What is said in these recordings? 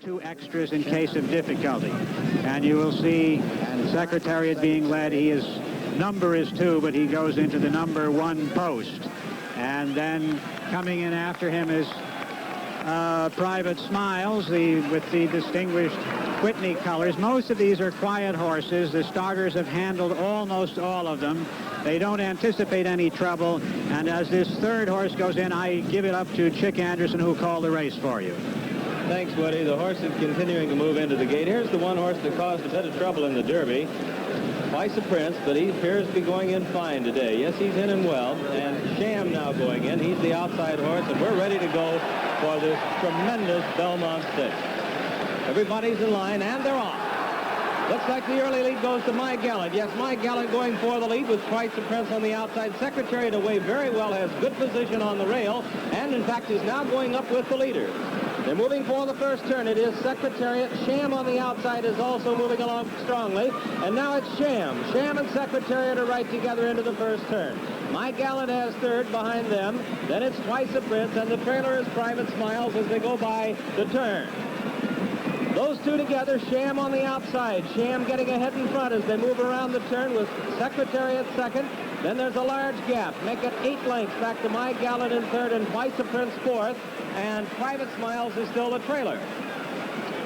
2 extras in case of difficulty. And you will see Secretariat being led. His number is 2, but he goes into the number 1 post. And then coming in after him is Private Smiles, with the distinguished Whitney colors. Most of these are quiet horses. The starters have handled almost all of them. They don't anticipate any trouble. And as this 3rd horse goes in, I give it up to Chick Anderson, who called the race for you. Thanks, Woody. The horse is continuing to move into the gate. Here's the one horse that caused a bit of trouble in the Derby. Twice a Prince, but he appears to be going in fine today. Yes, he's in and well. And Sham now going in. He's the outside horse, and we're ready to go for this tremendous Belmont Stakes. Everybody's in line, and they're off. Looks like the early lead goes to My Gallant. Yes, My Gallant going for the lead with Twice the Prince on the outside. Secretariat away very well, has good position on the rail, and in fact is now going up with the leader. They're moving for the first turn. It is Secretariat. Sham on the outside is also moving along strongly. And now it's Sham. Sham and Secretariat are right together into the first turn. My Gallant has 3rd behind them. Then it's Twice the Prince, and the trailer is Private Smiles as they go by the turn. Those 2 together, Sham on the outside. Sham getting ahead in front as they move around the turn with Secretariat 2nd. Then there's a large gap. Make it 8 lengths back to My Gallant in 3rd and Twice the Prince 4th. And Private Smiles is still the trailer.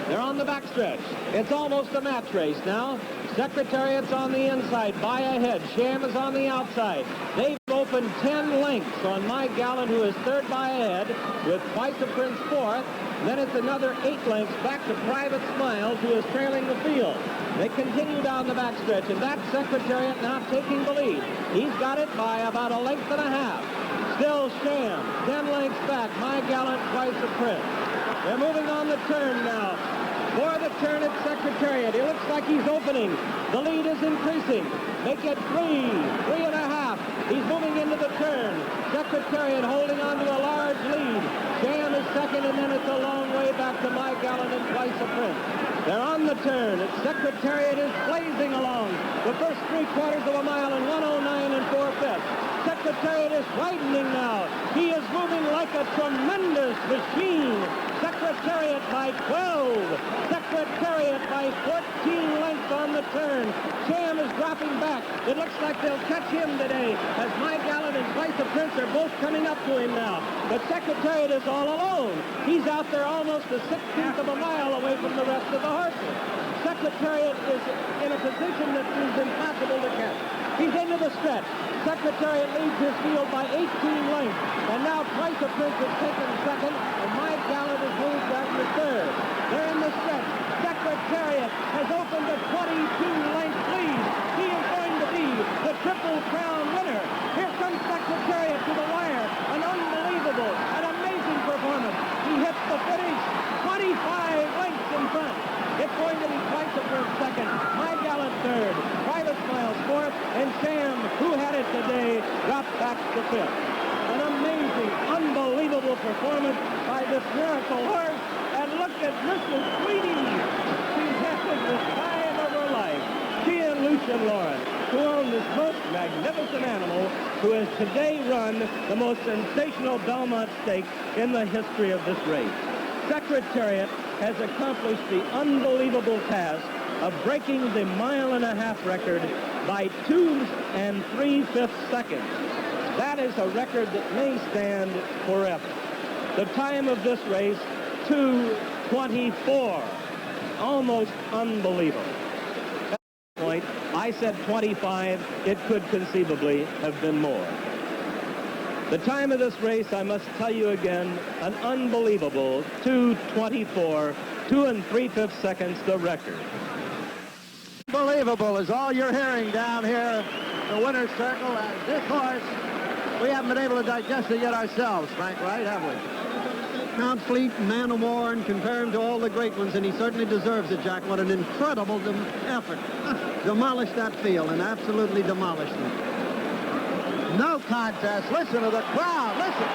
They're on the backstretch. It's almost a match race now. Secretariat's on the inside, by ahead. Sham is on the outside. They've opened 10 lengths on My Gallant, who is 3rd by ahead, with Twice the Prince 4th. Then it's another 8 lengths back to Private Smiles, who is trailing the field. They continue down the backstretch, and that Secretariat now taking the lead. He's got it by about a length and a half. Still Sham, 10 lengths back. My Gallant, Twice the Prince. They're moving on the turn now. For the turn at Secretariat. It looks like he's opening. The lead is increasing. Make it 3.5. He's moving into the turn. Secretariat holding on to a large lead. Sham is 2nd, and then it's a long way back to My Gallant and Twice the Prince. They're on the turn. Secretariat is blazing along. The first 3/4 of a mile in 1:09 4/5. Secretariat is widening now. He is moving like a tremendous machine. Secretariat by 12. Secretariat by 14 lengths on the turn. Sham is dropping back. It looks like they'll catch him today as My Gallant and Twice the Prince are both coming up to him now. But Secretariat is all alone. He's out there almost a 1/16 of a mile away from the rest of the horses. Secretariat is in a position that is impossible to catch. He's into the stretch. Secretariat leads his field by 18 lengths. And now Twice the Prince is taken 2nd, and My Gallant is moved back to 3rd. They're in the stretch. Secretariat has opened a 22-length lead. He is going to be the Triple Crown winner. Here comes Secretariat to the wire. An unbelievable, an amazing performance. He hits the finish 25 lengths in front. It's going to be Twice the Prince 2nd, My Gallant 3rd, Private Smiles 4th, and Sham, who had it today, dropped back to 5th. An amazing, unbelievable performance by this miracle horse. And look at Mrs. Sweetie. She's having the time of her life. She and Lucian Lawrence, who own this most magnificent animal, who has today run the most sensational Belmont Stakes in the history of this race. Secretariat has accomplished the unbelievable task of breaking the 1.5-mile record by 2 3/5 seconds. That is a record that may stand forever. The time of this race, 2:24. Almost unbelievable. At that point, I said 25. It could conceivably have been more. The time of this race, I must tell you again, an unbelievable 2:24, 2 3/5 seconds, the record. Unbelievable is all you're hearing down here, the winner's circle. And this horse, we haven't been able to digest it yet ourselves, Frank, right, have we? Mount Fleet, Man of War, and compare him to all the great ones, and he certainly deserves it, Jack. What an incredible effort. Demolished that field, and absolutely demolished them. No contest. Listen to the crowd. Listen.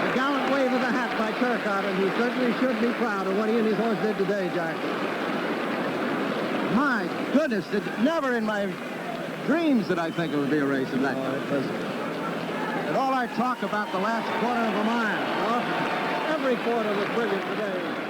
A gallant wave of the hat by Turcotte, and he certainly should be proud of what he and his horse did today, Jack. My goodness, never in my dreams did I think it would be a race of that kind. And all I more talk about the last quarter of a mile. Every quarter was brilliant today.